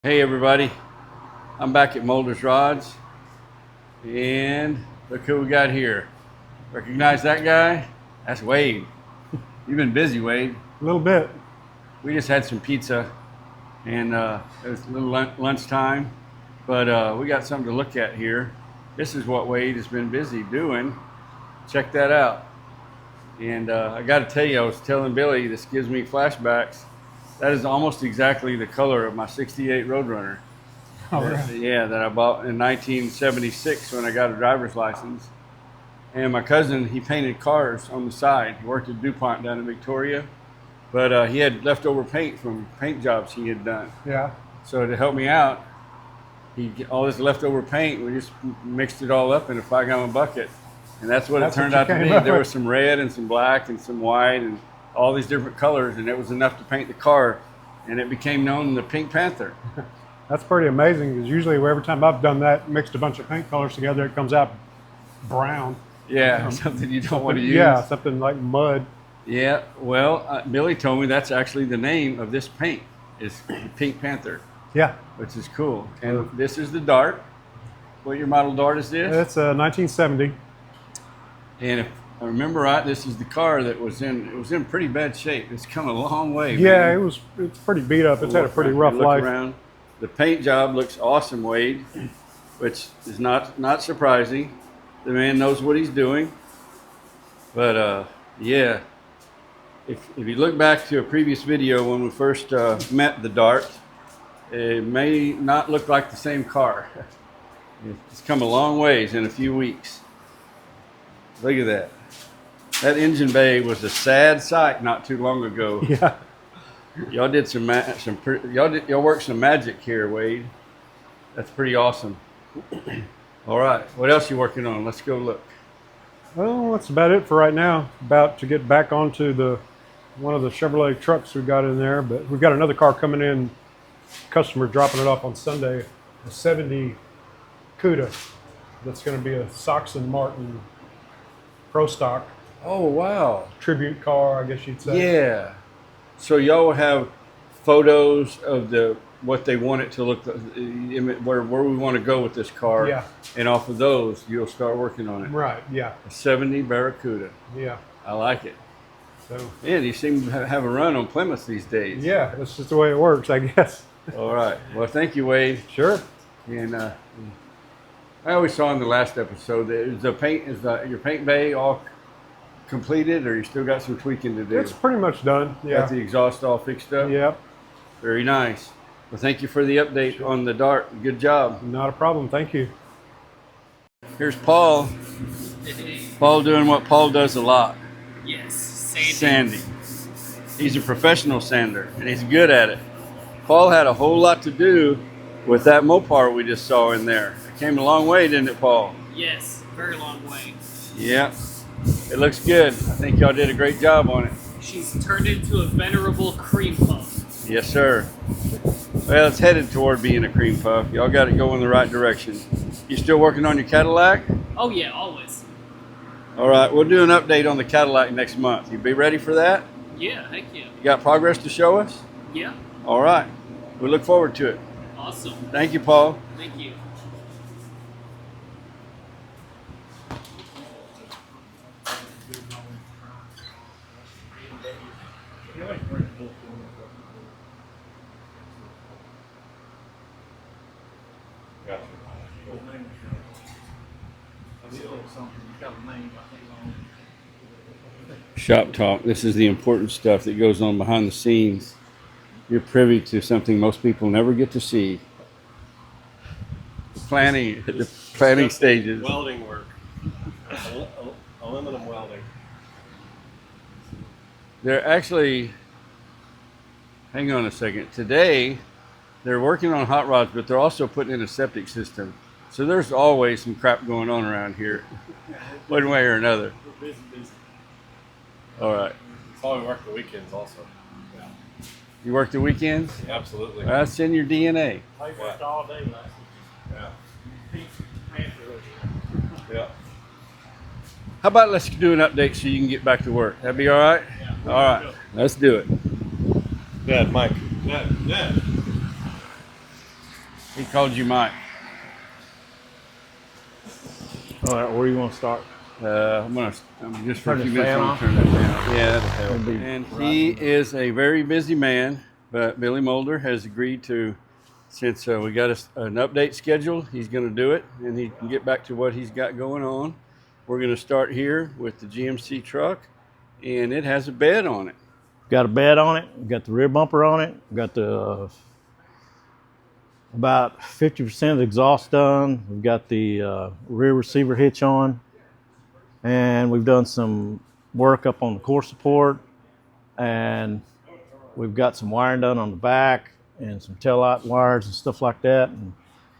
Hey everybody, I'm back at Mulders Rods, and look who we got here. Recognize that guy? That's Wade. You've been busy, Wade. A little bit. We just had some pizza, and it was a little lunchtime, but we got something to look at here. This is what Wade has been busy doing. Check that out. And I got to tell you, I was telling Billy, this gives me flashbacks. That is almost exactly the color of my '68 Roadrunner. Oh, really? Yeah, that I bought in 1976 when I got a driver's license. And my cousin, he painted cars on the side. He worked at DuPont down in Victoria, but he had leftover paint from paint jobs he had done. Yeah. So to help me out, all this leftover paint, we just mixed it all up in a 5-gallon bucket. And that's what it turned out to be. There was some red and some black and some white and all these different colors, and it was enough to paint the car, and it became known as the Pink Panther. That's pretty amazing, because usually every time I've done that, mixed a bunch of paint colors together, it comes out brown. Yeah, something you don't want to use. Yeah, something like mud. Yeah, well, Billy told me that's actually the name of this paint, is Pink Panther. Yeah. Which is cool. And this is the Dart. What your model Dart is this? It's a 1970. And if I remember right, this is the car that was in pretty bad shape. It's come a long way. Yeah, man. it's pretty beat up. It's had a pretty rough life. Around. The paint job looks awesome, Wade, which is not surprising. The man knows what he's doing. But yeah, if you look back to a previous video when we first met the Dart, it may not look like the same car. It's come a long ways in a few weeks. Look at that. That engine bay was a sad sight not too long ago. Yeah. Y'all did y'all worked some magic here, Wade. That's pretty awesome. All right, what else you working on? Let's go look. Well, that's about it for right now. About to get back onto one of the Chevrolet trucks we got in there, but we've got another car coming in. Customer dropping it off on Sunday. A '70 Cuda. That's going to be a Soxon Martin Pro Stock. Oh wow! Tribute car, I guess you'd say. Yeah. So y'all have photos of what they want it to look like, where we want to go with this car. Yeah. And off of those, you'll start working on it. Right. Yeah. A '70 Barracuda. Yeah. I like it. So. Yeah, you seem to have a run on Plymouth these days. Yeah, that's just the way it works, I guess. All right. Well, thank you, Wade. Sure. And I always saw in the last episode that your paint bay all completed, or you still got some tweaking to do? It's pretty much done. Yeah. Got the exhaust all fixed up? Yep. Very nice. Well, thank you for the update on the Dart. Good job. Not a problem. Thank you. Here's Paul. Paul doing what Paul does a lot. Yes, Sanding. He's a professional sander, and he's good at it. Paul had a whole lot to do with that Mopar we just saw in there. It came a long way, didn't it, Paul? Yes, very long way. Yeah. It looks good. I think y'all did a great job on it. She's turned into a venerable cream puff. Yes, sir. Well, it's headed toward being a cream puff. Y'all got it going in the right direction. You still working on your Cadillac? Oh yeah, always. All right, we'll do an update on the Cadillac next month. You be ready for that? Yeah, heck yeah. You got progress to show us? Yeah. All right. We look forward to it. Awesome. Thank you, Paul. Thank you. Shop talk. This is the important stuff that goes on behind the scenes. You're privy to something most people never get to see. The planning stages. Welding work. Aluminum welding. They're actually, hang on a second. Today, they're working on hot rods, but they're also putting in a septic system. So there's always some crap going on around here, one way or another. We're busy. All right. That's why we work the weekends also. Yeah. You work the weekends? Absolutely. That's in your DNA. I worked all day last week. Yeah. How about let's do an update so you can get back to work? That'd be all right? Yeah. All right. Let's do it. Dad, Mike. Dad. He called you Mike. All right, where do you want to start? I'm just for a Turn few the minutes. fan I'm off? gonna turn that down. Yeah, that'll help. It'll be And right he in there. is a very busy man, but Billy Mulder has agreed to, since we got an update schedule, he's going to do it, and he can get back to what he's got going on. We're going to start here with the GMC truck, and it has a bed on it. Got a bed on it. We got the rear bumper on it. We got the about 50% of the exhaust done. We've got the rear receiver hitch on, and we've done some work up on the core support, and we've got some wiring done on the back and some tail light wires and stuff like that. And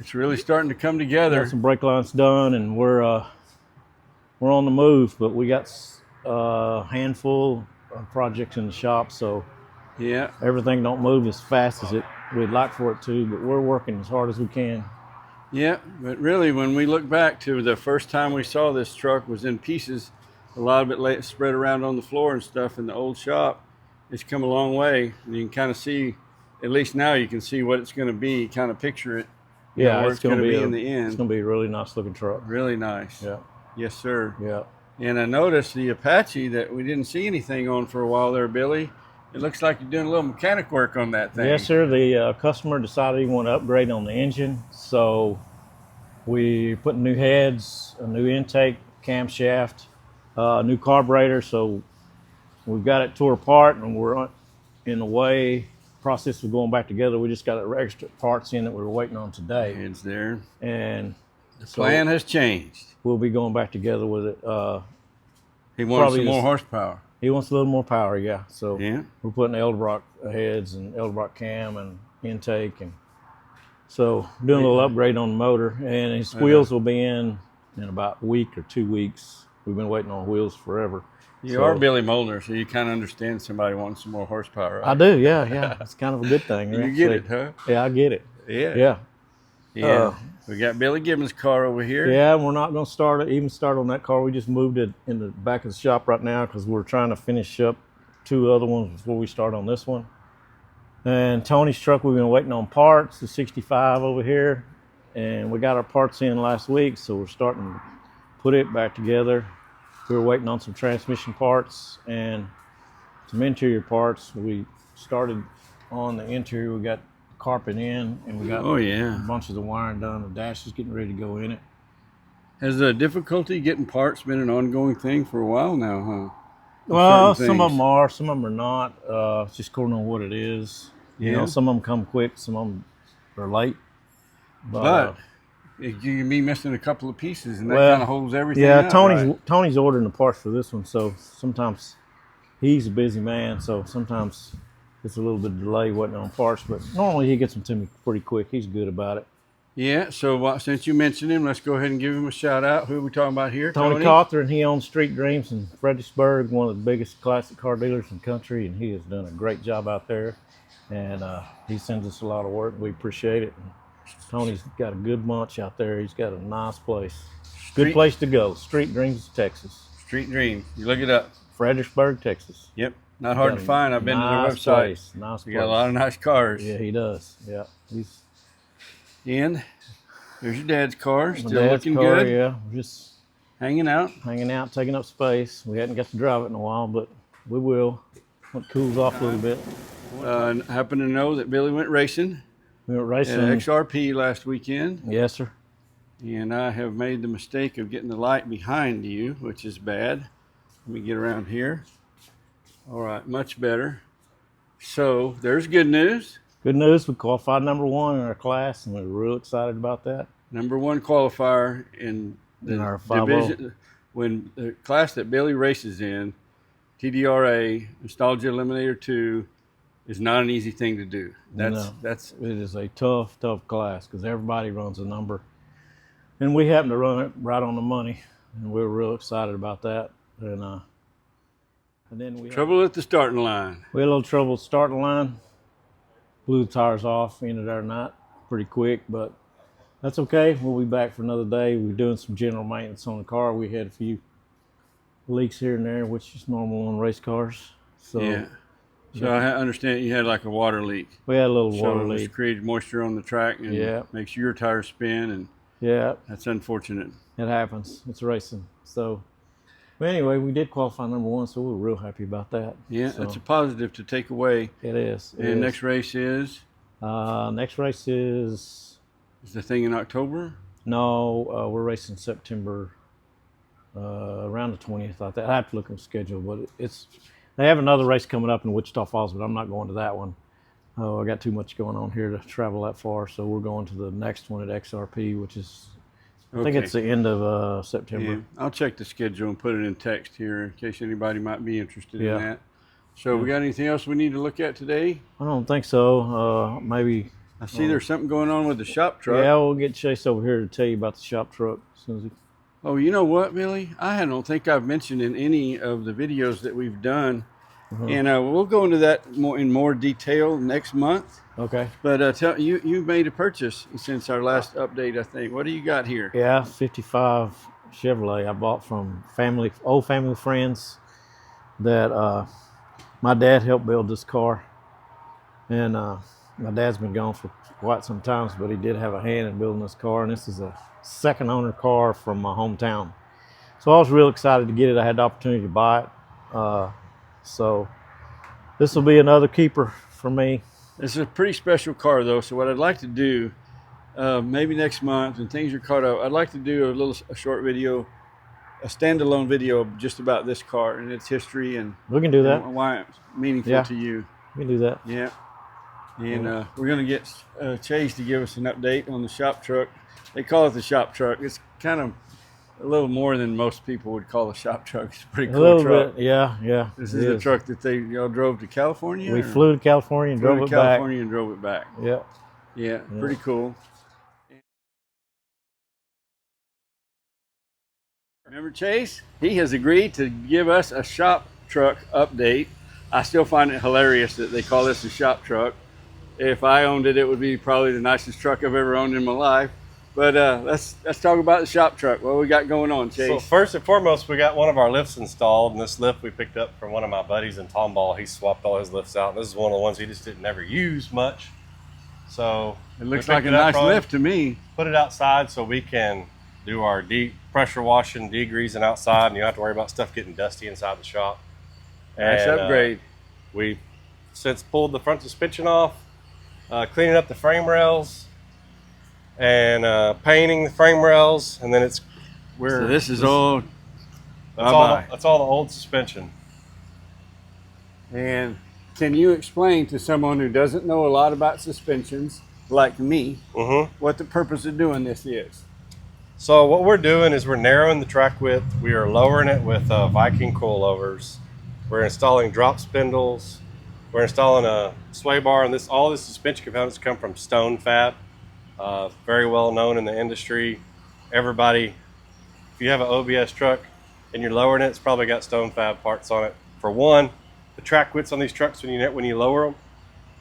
It's really starting to come together. got some brake lines done, and we're on the move. But we got a handful of projects in the shop, so Yeah, everything don't move as fast as we'd like for it to. But we're working as hard as we can. yeah, but really, when we look back to the first time we saw this truck was in pieces, a lot of it spread around on the floor and stuff in the old shop. It's come a long way. And you can kind of see, at least now you can see what it's going to be, kind of picture it. You know, where it's going to be in the It's end. going to be a really nice looking truck. Really nice. Yeah, Yes, sir. yeah. And I noticed the Apache that we didn't see anything on for a while there, Billy. It looks like you're doing a little mechanic work on that thing. Yes, sir. The customer decided he wanted to upgrade on the engine, so we put new heads, a new intake, camshaft, new carburetor. So we've got it tore apart, and we're in the way process of going back together. We just got extra parts in that we were waiting on today, Heads there. and The plan has changed. we'll be going back together with it. He wanted Probably some more just- horsepower. He wants a little more power, yeah. So Yeah. we're putting Eldebrock heads and Eldebrock cam and intake, and so doing a little upgrade on the motor. And his wheels will be in about a week or 2 weeks. We've been waiting on wheels forever. You So- are Billy Mulder, so you kind of understand somebody wanting some more horsepower, right? I do, yeah. It's kind of a good thing. You right? get So- it, huh? Yeah, I get it. Yeah. Yeah, Yeah. We got Billy Gibbons' car over here. yeah. We're not going to start on that car. We just moved it in the back of the shop right now because we're trying to finish up 2 other ones before we start on this one. And Tony's truck, we've been waiting on parts, the 65 over here, and we got our parts in last week, so we're starting to put it back together. We were waiting on some transmission parts and some interior parts. We started on the interior. We got carpet in, and we got Oh, yeah. a bunch of the wiring done. The dash is getting ready to go in it. Has the difficulty getting parts been an ongoing thing for a while now, huh? Well, certain some of things. them are, some of them are not. It's just according on what it is. You Yeah. know, some of them come quick, some of them are late. But you can be missing a couple of pieces, and that Well, kind of holds everything yeah, up, Tony's right? Tony's ordering the parts for this one, so sometimes he's a busy man, so sometimes it's a little bit of delay waiting on parts. But normally he gets them to me pretty quick. He's good about it. Yeah, so since you mentioned him, let's go ahead and give him a shout out. Who are we talking about here? Tony Cawthorn, he owns Street Dreams in Fredericksburg, one of the biggest classic car dealers in the country, and he has done a great job out there. And he sends us a lot of work. We appreciate it. And Tony's got a good bunch out there. He's got a nice place. Good Street- place to go. Street Dreams, Texas. Street Dream. You look it up. Fredericksburg, Texas. Yep. Not hard to Got a find. I've been to their nice website. place, nice We place. got a lot of nice cars. Yeah, he does. Yeah, he's And there's your dad's car. my Still dad's looking car, good. Yeah, we're just Hanging out. hanging out, taking up space. We hadn't got to drive it in a while, but we will. When it cools off a little bit. Happen to know that Billy went racing We were at racing. XRP last weekend. Yes, sir. And I have made the mistake of getting the light behind you, which is bad. Let me get around here. All right, much better. So there's good news. Good news, we qualified number 1 in our class, and we're real excited about that. Number 1 qualifier in the In our 5-0. division. When the class that Billy races in, TDRA, Nostalgia Eliminator 2, is not an easy thing to do. No. That's It is a tough class because everybody runs a number. And we happen to run it right on the money, and we're real excited about that. And then we trouble at the starting line. We had a little trouble starting the line. Blew the tires off, ended our night pretty quick, but that's okay. We'll be back for another day. We're doing some general maintenance on the car. We had a few leaks here and there, which is normal on race cars. So Yeah. So I understand you had like a water leak. We had a little So water it leak. just created moisture on the track and Yeah. makes your tires spin, and Yeah, that's unfortunate. it happens. It's racing. So, but anyway, we did qualify #1, so we were real happy about that. Yeah, so, that's a positive to take away. it is. It And is. next race is Next race is the thing in October. no. We're racing September, around the 20th. I have to look at the schedule, but they have another race coming up in Wichita Falls, but I'm not going to that one. I got too much going on here to travel that far, so we're going to the next one at XRP, which is I think it's the end of September. Yeah, I'll check the schedule and put it in text here in case anybody might be interested Yeah. in that. So we got anything else we need to look at today? I don't think so. Maybe. I see there's something going on with the shop truck. Yeah, we'll get Chase over here to tell you about the shop truck as soon as he. Oh, you know what, Billy? I don't think I've mentioned in any of the videos that we've done, and we'll go into that in more detail next month. Okay. But tell you made a purchase since our last update, I think. What do you got here? Yeah, 55 Chevrolet I bought from old family friends that my dad helped build this car. And my dad's been gone for quite some time, but he did have a hand in building this car. And this is a second owner car from my hometown. So I was real excited to get it. I had the opportunity to buy it. So this will be another keeper for me. This is a pretty special car, though. So what I'd like to do, maybe next month, when things are caught up, I'd like to do a short video, a standalone video just about this car and its history and We can do that. why it's meaningful Yeah. to you. We can do that. Yeah. And we're going to get Chase to give us an update on the shop truck. They call it the shop truck. It's kind of a little more than most people would call a shop truck. It's a pretty A cool little truck. bit, yeah. This it is the truck that y'all drove to California? We or flew to California and flew drove to it back. California and drove it back. Yeah. Yeah, pretty cool. Remember Chase? He has agreed to give us a shop truck update. I still find it hilarious that they call this a shop truck. If I owned it, it would be probably the nicest truck I've ever owned in my life. But let's talk about the shop truck. What we got going on, Chase? So first and foremost, we got one of our lifts installed, and this lift we picked up from one of my buddies in Tomball. He swapped all his lifts out, and this is one of the ones he just didn't ever use much. So It looks we like picked a it up nice from him, lift to me. Put it outside so we can do our deep pressure washing, degreasing outside, and you don't have to worry about stuff getting dusty inside the shop. Nice And, upgrade. We've since pulled the front suspension off, cleaning up the frame rails, and painting the frame rails, and then So this is all that's all the old suspension. And can you explain to someone who doesn't know a lot about suspensions, like me, what the purpose of doing this is? So what we're doing is we're narrowing the track width. We are lowering it with Viking coilovers. We're installing drop spindles. We're installing a sway bar, and all the suspension components come from Stone Fab. Very well known in the industry. Everybody, if you have an OBS truck and you're lowering it, it's probably got Stone Fab parts on it. For one, the track widths on these trucks, when you lower them,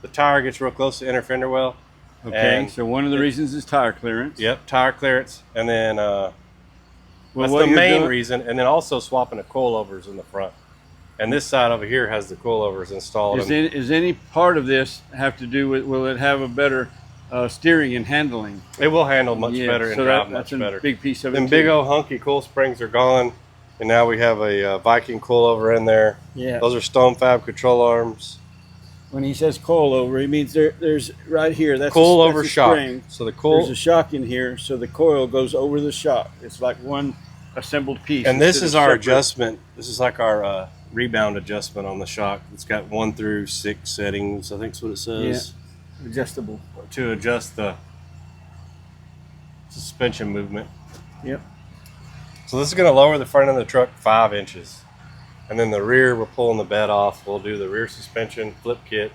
the tire gets real close to the inner fender well. Okay, And so one of the reasons is tire clearance. Yep, tire clearance, and then that's what the you're main doing- reason. And then also swapping the coilovers in the front. And this side over here has the coilovers installed. Is any part of this have to do with, will it have a better steering and handling? It will handle much Yeah, better and so drive that's much a better. big piece of it. Them too. big old hunky coil springs are gone, and now we have a Viking coilover in there. Yeah. Those are Stone Fab control arms. When he says coilover, he means there's right here. That's Coilover that's a shock. spring. So the There's coil, a shock in here, so the coil goes over the shock. It's like one assembled piece. and this instead is of our separate. adjustment. This is like our rebound adjustment on the shock. It's got 1 through 6 settings. I think that's what it says. Adjustable. To adjust the suspension movement. Yep. So this is going to lower the front end of the truck 5 inches. And then the rear, we're pulling the bed off. We'll do the rear suspension flip kit.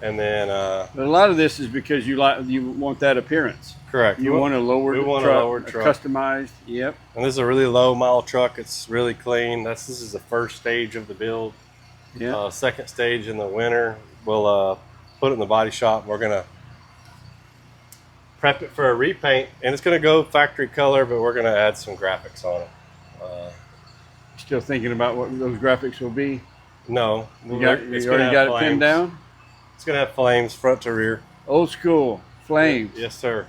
And then, But a lot of this is because you want that appearance. correct. You want a lowered we want a truck, lowered truck. customized. Yep. And this is a really low mile truck. It's really clean. This is the first stage of the build. Yeah. Second stage in the winter, we'll put it in the body shop. We're going to prep it for a repaint. And it's going to go factory color, but we're going to add some graphics on it. Still thinking about what those graphics will be. No, You it's already gonna got have it pinned flames. down? It's gonna have flames front to rear. Old school flames. Yes, sir.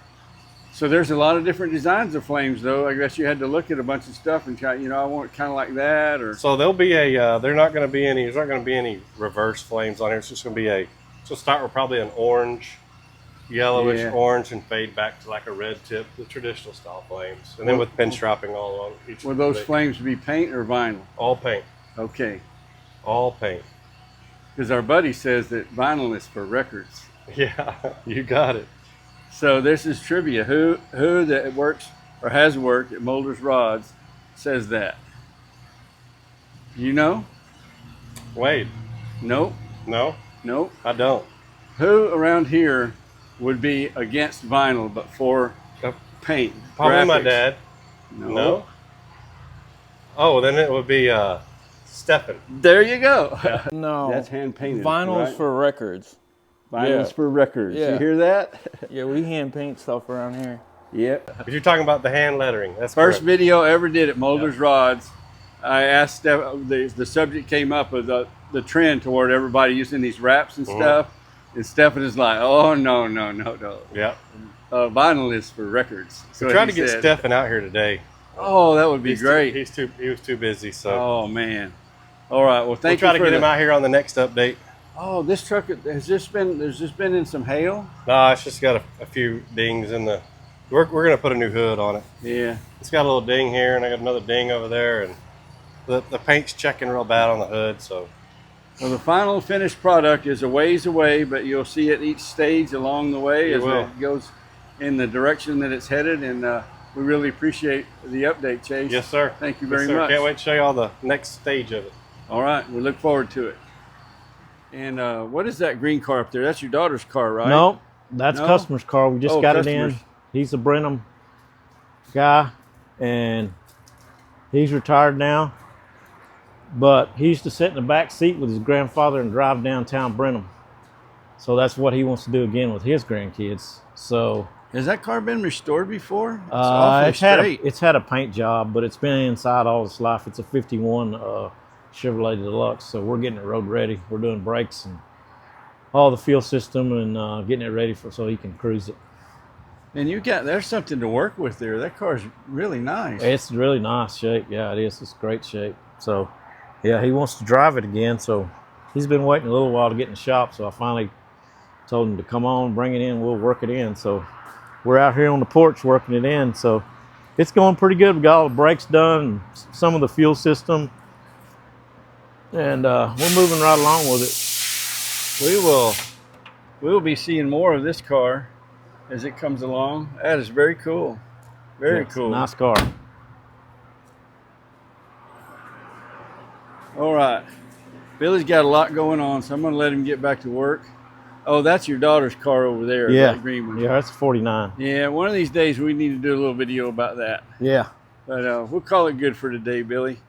So there's a lot of different designs of flames, though. I guess you had to look at a bunch of stuff and try. I want kind of like that, or So there'll be a. They're not gonna be any. There's not gonna be any reverse flames on here. It's just gonna be a. So start with probably an orange, yellowish Yeah. orange, and fade back to like a red tip, the traditional style flames, and then with pinstriping all along each. will those blade. flames be paint or vinyl? All paint. Okay, All paint. because our buddy says that vinyl is for records. Yeah, you got it. So this is trivia. Who that works or has worked at Mulders Rods says that? You know? Wade. Nope. No, Nope. I don't. Who around here would be against vinyl but for paint? Probably my graphics? dad. No. Oh, then it would be Stephen. There you go. No. That's hand painted. Vinyl right? is for records. Vinyl's yeah. for records. You Yeah. hear that? Yeah, we hand paint stuff around here. Yep. If you're talking about the hand lettering, that's First correct. video I ever did at Mulders Rods. I asked the subject came up of the trend toward everybody using these wraps and stuff, and Stephen is like, "Oh no. Yeah. Vinyl is for records." We tried to get Stephen out here today. Oh, that would be He's great. He was too busy, so Oh man. All right. Well, we'll thank try you to for get him out here on the next update. Oh, this truck there's just been in some hail. Nah, it's just got a few dings in the. We're gonna put a new hood on it. Yeah. It's got a little ding here, and I got another ding over there, and the paint's checking real bad on the hood. So Well, the final finished product is a ways away, but you'll see it each stage along the way You as will. it goes in the direction that it's headed, and we really appreciate the update, Chase. yes, sir. Thank you Yes, very sir. much. Can't wait to show you all the next stage of it. All right, we look forward to it. And what is that green car up there? That's your daughter's car, right? No, that's No? customer's car. We just Oh, got customer's. it in. He's a Brenham guy, and he's retired now. But he used to sit in the back seat with his grandfather and drive downtown Brenham. So that's what he wants to do again with his grandkids. So Has that car been restored before? It's awfully it's had straight. it's had a paint job, but it's been inside all its life. It's a '51 Chevrolet Deluxe, so we're getting it road ready. We're doing brakes and all the fuel system and getting it ready so he can cruise it. And there's something to work with there. That car's really nice. It's really nice shape. Yeah, it is. It's great shape. So, yeah, he wants to drive it again. So he's been waiting a little while to get in the shop. So I finally told him to come on, bring it in. We'll work it in. So we're out here on the porch working it in. So it's going pretty good. We got all the brakes done, and some of the fuel system, and we're moving right along with it. We will be seeing more of this car as it comes along. That is very cool. Very Yeah, it's a cool. nice car. All right. Billy's got a lot going on, so I'm going to let him get back to work. Oh, that's your daughter's car over there. Yeah, that green one. yeah, that's a 49. Yeah, one of these days we need to do a little video about that. Yeah, But we'll call it good for today, Billy.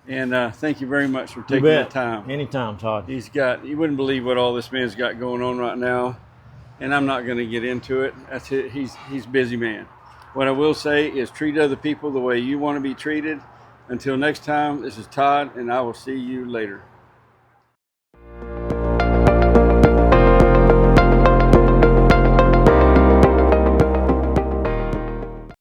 And thank you very much for you taking the bet. time. Anytime, Todd. You wouldn't believe what all this man's got going on right now. And I'm not going to get into it. That's it. He's a busy man. What I will say is treat other people the way you want to be treated. Until next time, this is Todd, and I will see you later.